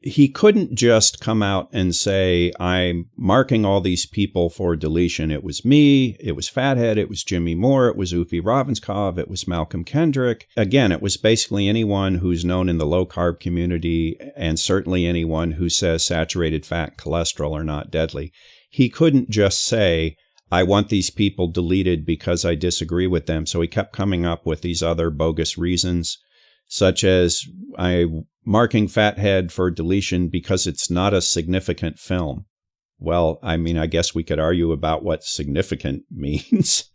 he couldn't just come out and say, I'm marking all these people for deletion. It was me, it was Fathead, it was Jimmy Moore, it was Ufi Ravenskov, it was Malcolm Kendrick. Again, it was basically anyone who's known in the low-carb community, and certainly anyone who says saturated fat and cholesterol are not deadly. He couldn't just say, I want these people deleted because I disagree with them. So he kept coming up with these other bogus reasons, such as marking Fathead for deletion because it's not a significant film. Well, I mean, I guess we could argue about what significant means.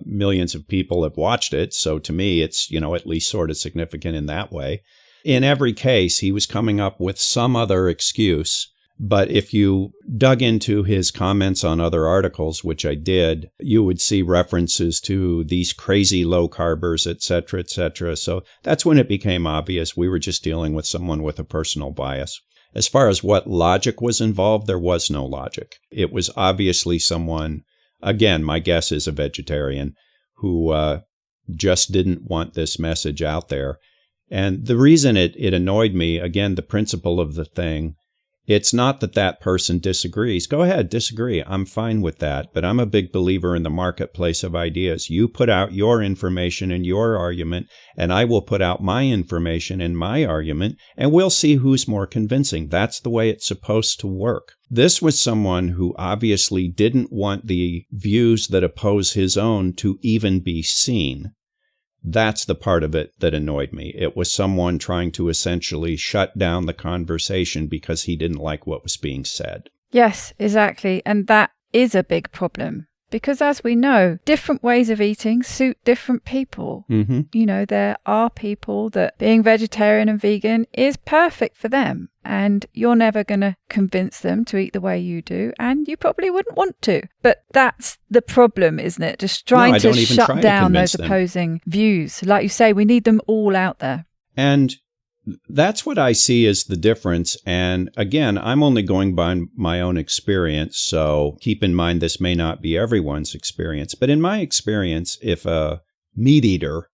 Millions of people have watched it. So to me, it's, at least sort of significant in that way. In every case, he was coming up with some other excuse. But if you dug into his comments on other articles, which I did, you would see references to these crazy low-carbers, et cetera, et cetera. So that's when it became obvious we were just dealing with someone with a personal bias. As far as what logic was involved, there was no logic. It was obviously someone, again, my guess is a vegetarian, who just didn't want this message out there. And the reason it annoyed me, again, the principle of the thing, it's not that that person disagrees. Go ahead, disagree. I'm fine with that. But I'm a big believer in the marketplace of ideas. You put out your information and your argument, and I will put out my information and my argument, and we'll see who's more convincing. That's the way it's supposed to work. This was someone who obviously didn't want the views that oppose his own to even be seen. That's the part of it that annoyed me. It was someone trying to essentially shut down the conversation because he didn't like what was being said. Yes, exactly. And that is a big problem. Because as we know, different ways of eating suit different people. Mm-hmm. You know, there are people that being vegetarian and vegan is perfect for them. And you're never going to convince them to eat the way you do. And you probably wouldn't want to. But that's the problem, isn't it? Just trying to shut down those opposing views. Like you say, we need them all out there. And that's what I see as the difference. And again, I'm only going by my own experience. So keep in mind, this may not be everyone's experience. But in my experience, if a meat eater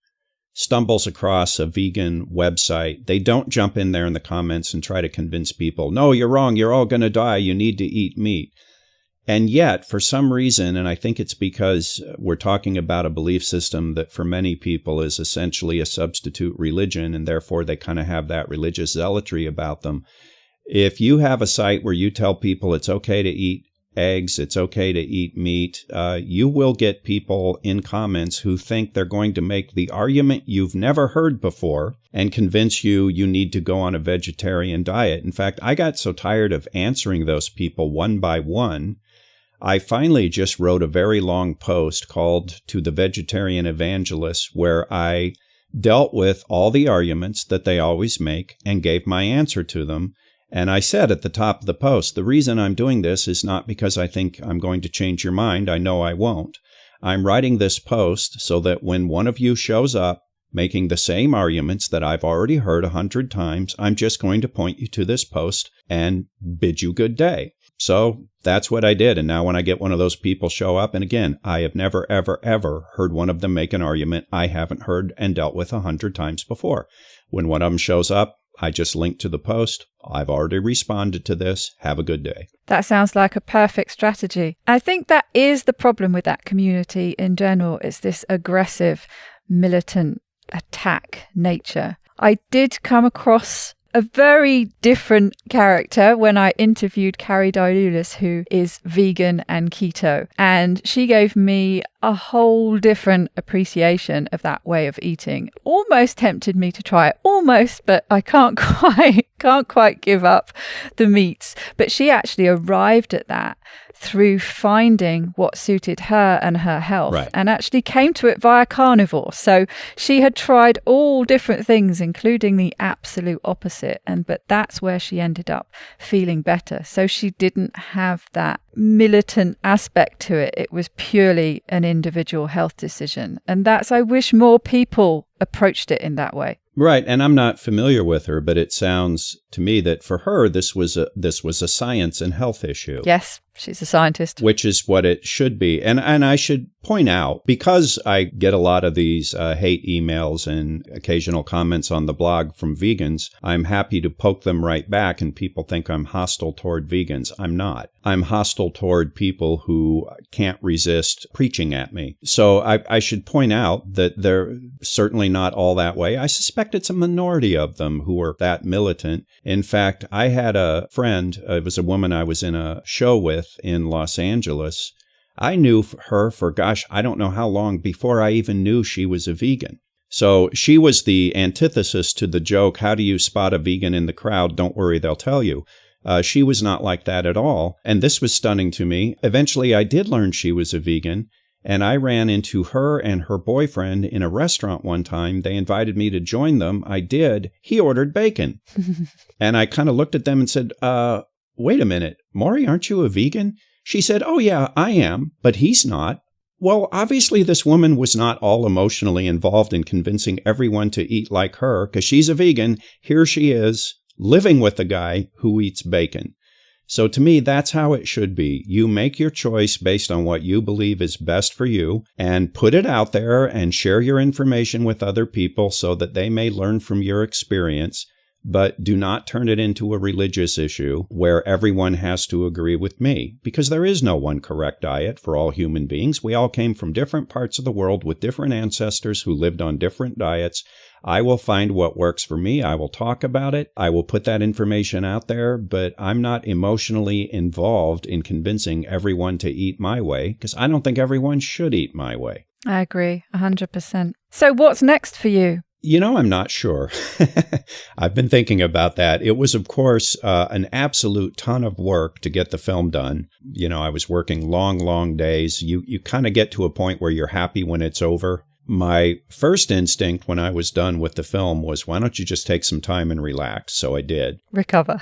stumbles across a vegan website, they don't jump in there in the comments and try to convince people, no, you're wrong. You're all going to die. You need to eat meat. And yet, for some reason, and I think it's because we're talking about a belief system that for many people is essentially a substitute religion, and therefore they kind of have that religious zealotry about them. If you have a site where you tell people it's okay to eat eggs, it's okay to eat meat, you will get people in comments who think they're going to make the argument you've never heard before and convince you need to go on a vegetarian diet. In fact, I got so tired of answering those people one by one, I finally just wrote a very long post called To the Vegetarian Evangelist, where I dealt with all the arguments that they always make and gave my answer to them. And I said at the top of the post, the reason I'm doing this is not because I think I'm going to change your mind. I know I won't. I'm writing this post so that when one of you shows up making the same arguments that I've already heard 100 times, I'm just going to point you to this post and bid you good day. So that's what I did. And now when I get one of those people show up, and again, I have never, ever, ever heard one of them make an argument I haven't heard and dealt with 100 times before. When one of them shows up, I just link to the post. I've already responded to this. Have a good day. That sounds like a perfect strategy. I think that is the problem with that community in general. It's this aggressive, militant attack nature. I did come across a very different character when I interviewed Carrie Dilulis, who is vegan and keto. And she gave me a whole different appreciation of that way of eating. Almost tempted me to try it, but I can't quite give up the meats. But she actually arrived at that through finding what suited her and her health, right, and actually came to it via carnivore. So she had tried all different things, including the absolute opposite, but that's where she ended up feeling better. So she didn't have that militant aspect to it. It was purely an individual health decision. And I wish more people approached it in that way. Right. And I'm not familiar with her, but it sounds to me that for her, this was a science and health issue. Yes, she's a scientist. Which is what it should be. And I should point out, because I get a lot of these hate emails and occasional comments on the blog from vegans, I'm happy to poke them right back, and people think I'm hostile toward vegans. I'm not. I'm hostile toward people who can't resist preaching at me. So I should point out that they're certainly not all that way. I suspect it's a minority of them who are that militant. In fact, I had a friend, it was a woman I was in a show with in Los Angeles. I knew her for, I don't know how long before I even knew she was a vegan. So she was the antithesis to the joke, how do you spot a vegan in the crowd? Don't worry, they'll tell you. She was not like that at all. And this was stunning to me. Eventually, I did learn she was a vegan. And I ran into her and her boyfriend in a restaurant one time. They invited me to join them. I did. He ordered bacon. And I kind of looked at them and said, wait a minute, Maury, aren't you a vegan? She said, oh, yeah, I am, but he's not. Well, obviously, this woman was not all emotionally involved in convincing everyone to eat like her, because she's a vegan. Here she is, living with a guy who eats bacon. So to me, that's how it should be. You make your choice based on what you believe is best for you and put it out there and share your information with other people so that they may learn from your experience. But do not turn it into a religious issue where everyone has to agree with me, because there is no one correct diet for all human beings. We all came from different parts of the world with different ancestors who lived on different diets. I will find what works for me. I will talk about it. I will put that information out there, but I'm not emotionally involved in convincing everyone to eat my way, because I don't think everyone should eat my way. I agree, 100%. So what's next for you? I'm not sure. I've been thinking about that. It was, of course, an absolute ton of work to get the film done. I was working long, long days. You kind of get to a point where you're happy when it's over. My first instinct when I was done with the film was, why don't you just take some time and relax? So I did. Recover.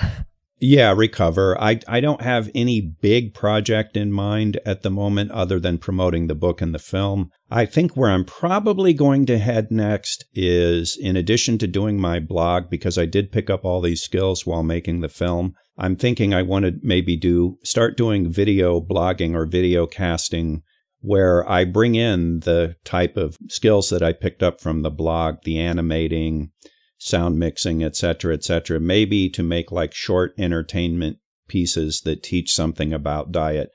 Yeah, recover. I don't have any big project in mind at the moment other than promoting the book and the film. I think where I'm probably going to head next is, in addition to doing my blog, because I did pick up all these skills while making the film, I'm thinking I want to maybe start doing video blogging or video casting, where I bring in the type of skills that I picked up from the blog, the animating, sound mixing, etc., maybe to make like short entertainment pieces that teach something about diet.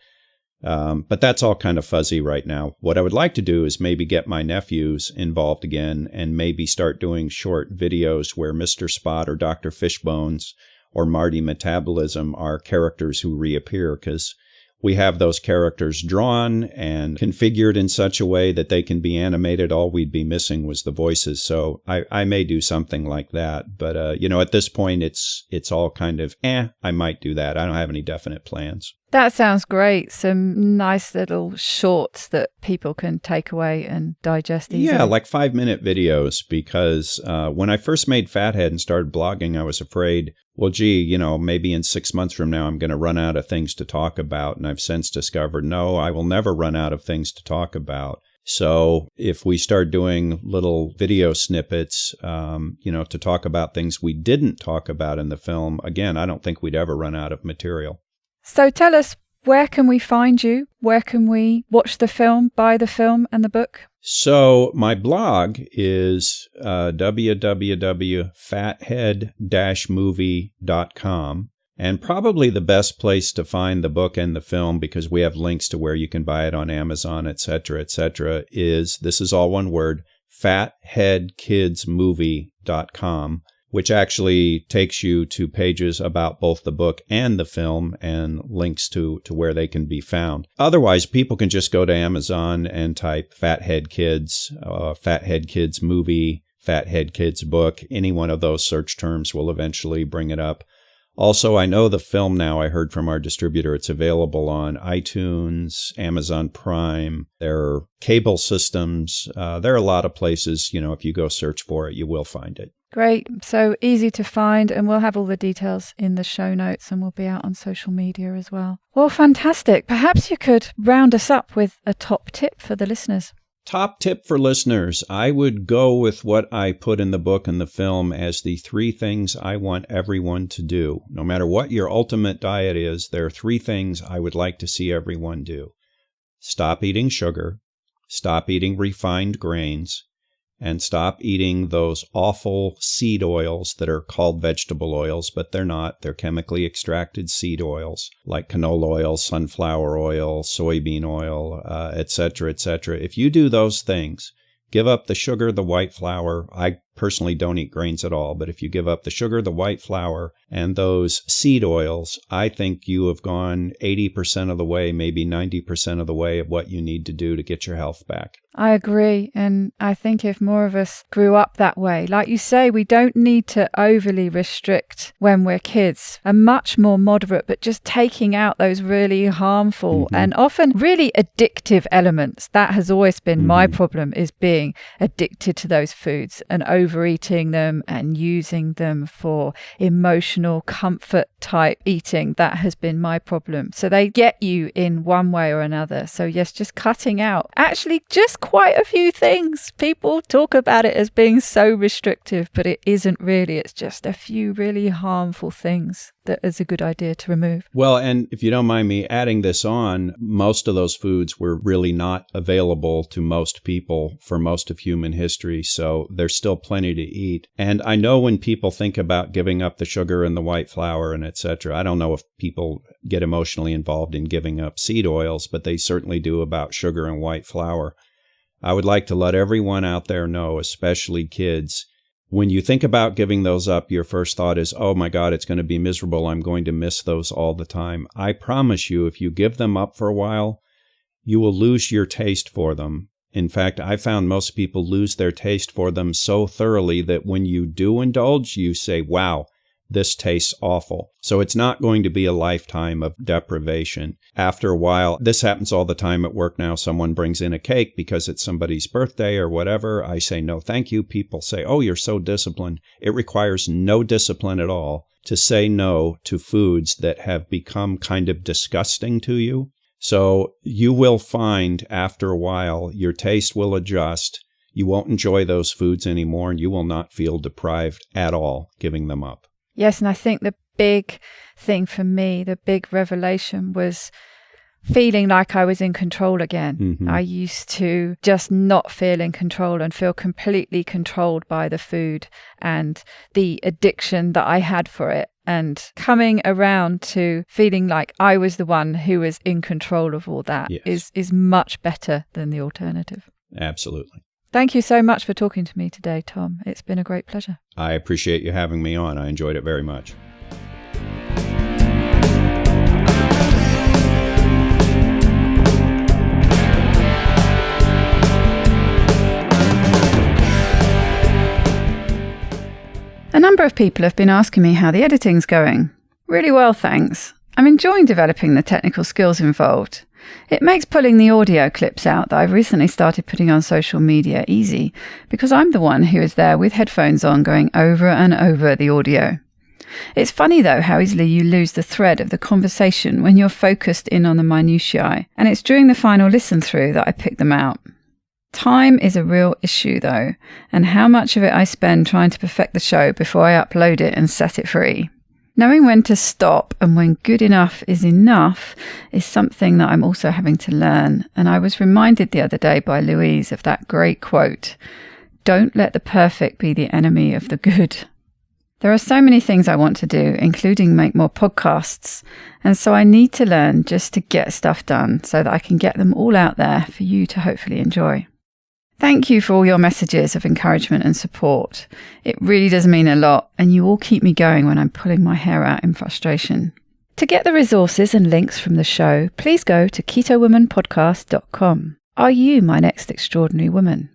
But that's all kind of fuzzy right now. What I would like to do is maybe get my nephews involved again and maybe start doing short videos where Mr. Spot or Dr. Fishbones or Marty Metabolism are characters who reappear, because we have those characters drawn and configured in such a way that they can be animated. All we'd be missing was the voices. So I may do something like that. But, at this point, it's all kind of, I might do that. I don't have any definite plans. That sounds great. Some nice little shorts that people can take away and digest easily. Yeah, like 5-minute videos, because when I first made Fathead and started blogging, I was afraid, well, gee, maybe in 6 months from now, I'm going to run out of things to talk about. And I've since discovered, no, I will never run out of things to talk about. So if we start doing little video snippets, to talk about things we didn't talk about in the film, again, I don't think we'd ever run out of material. So tell us, where can we find you? Where can we watch the film, buy the film and the book? So my blog is www.fathead-movie.com. And probably the best place to find the book and the film, because we have links to where you can buy it on Amazon, etc., is, this is all one word, fatheadkidsmovie.com. which actually takes you to pages about both the book and the film and links to where they can be found. Otherwise, people can just go to Amazon and type Fathead Kids, Fathead Kids Movie, Fathead Kids Book. Any one of those search terms will eventually bring it up. Also, I know the film now, I heard from our distributor, it's available on iTunes, Amazon Prime. There are cable systems. There are a lot of places, if you go search for it, you will find it. Great. So easy to find, and we'll have all the details in the show notes, and we'll be out on social media as well. Well, fantastic. Perhaps you could round us up with a top tip for the listeners. Top tip for listeners. I would go with what I put in the book and the film as the 3 things I want everyone to do. No matter what your ultimate diet is, there are 3 things I would like to see everyone do. Stop eating sugar, stop eating refined grains, and stop eating those awful seed oils that are called vegetable oils, but they're not. They're chemically extracted seed oils like canola oil, sunflower oil, soybean oil, etc., etc. If you do those things, give up the sugar, the white flour. I personally don't eat grains at all, but if you give up the sugar, the white flour, and those seed oils, I think you have gone 80% of the way, maybe 90% of the way of what you need to do to get your health back. I agree. And I think if more of us grew up that way, like you say, we don't need to overly restrict when we're kids. A much more moderate, but just taking out those really harmful and often really addictive elements. That has always been my problem, is being addicted to those foods and overly overeating them and using them for emotional comfort type eating. That has been my problem. So they get you in one way or another. So yes, just cutting out actually just quite a few things. People talk about it as being so restrictive, but it isn't really. It's just a few really harmful things that is a good idea to remove. Well, and if you don't mind me adding this on, most of those foods were really not available to most people for most of human history, so there's still plenty to eat. And I know when people think about giving up the sugar and the white flour and etc., I don't know if people get emotionally involved in giving up seed oils, but they certainly do about sugar and white flour. I would like to let everyone out there know, especially kids, when you think about giving those up, your first thought is, oh my God, it's going to be miserable. I'm going to miss those all the time. I promise you, if you give them up for a while, you will lose your taste for them. In fact, I found most people lose their taste for them so thoroughly that when you do indulge, you say, wow, this tastes awful. So it's not going to be a lifetime of deprivation. After a while, this happens all the time at work now. Someone brings in a cake because it's somebody's birthday or whatever. I say, no, thank you. People say, oh, you're so disciplined. It requires no discipline at all to say no to foods that have become kind of disgusting to you. So you will find after a while, your taste will adjust. You won't enjoy those foods anymore, and you will not feel deprived at all giving them up. Yes, and I think the big thing for me, the big revelation was feeling like I was in control again. Mm-hmm. I used to just not feel in control and feel completely controlled by the food and the addiction that I had for it. And coming around to feeling like I was the one who was in control of all that is much better than the alternative. Absolutely. Thank you so much for talking to me today, Tom. It's been a great pleasure. I appreciate you having me on. I enjoyed it very much. A number of people have been asking me how the editing's going. Really well, thanks. I'm enjoying developing the technical skills involved. It makes pulling the audio clips out that I've recently started putting on social media easy because I'm the one who is there with headphones on going over and over the audio. It's funny though how easily you lose the thread of the conversation when you're focused in on the minutiae, and it's during the final listen through that I pick them out. Time is a real issue though, and how much of it I spend trying to perfect the show before I upload it and set it free. Knowing when to stop and when good enough is something that I'm also having to learn. And I was reminded the other day by Louise of that great quote, "Don't let the perfect be the enemy of the good." There are so many things I want to do, including make more podcasts. And so I need to learn just to get stuff done so that I can get them all out there for you to hopefully enjoy. Thank you for all your messages of encouragement and support. It really does mean a lot, and you all keep me going when I'm pulling my hair out in frustration. To get the resources and links from the show, please go to ketowomanpodcast.com. Are you my next extraordinary woman?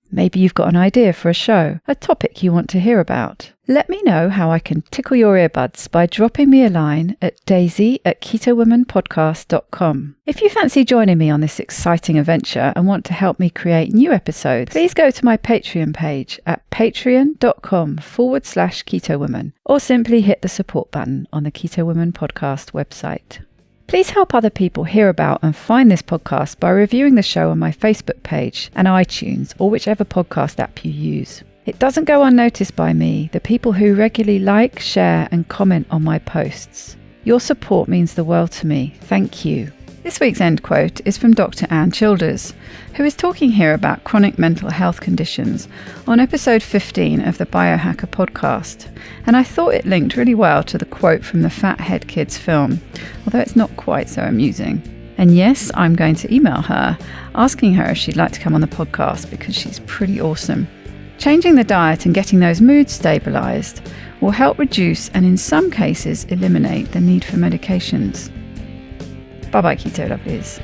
Maybe you've got an idea for a show, a topic you want to hear about. Let me know how I can tickle your earbuds by dropping me a line at daisy@ketowomanpodcast.com. If you fancy joining me on this exciting adventure and want to help me create new episodes, please go to my Patreon page at patreon.com/ketowoman or simply hit the support button on the Keto Woman Podcast website. Please help other people hear about and find this podcast by reviewing the show on my Facebook page and iTunes or whichever podcast app you use. It doesn't go unnoticed by me, the people who regularly like, share and comment on my posts. Your support means the world to me. Thank you. This week's end quote is from Dr. Anne Childers, who is talking here about chronic mental health conditions on episode 15 of the Biohacker podcast, and I thought it linked really well to the quote from the Fathead Kids film, although it's not quite so amusing. And yes, I'm going to email her, asking her if she'd like to come on the podcast because she's pretty awesome. Changing the diet and getting those moods stabilised will help reduce and in some cases eliminate the need for medications. Bye-bye, Keto Lovelies.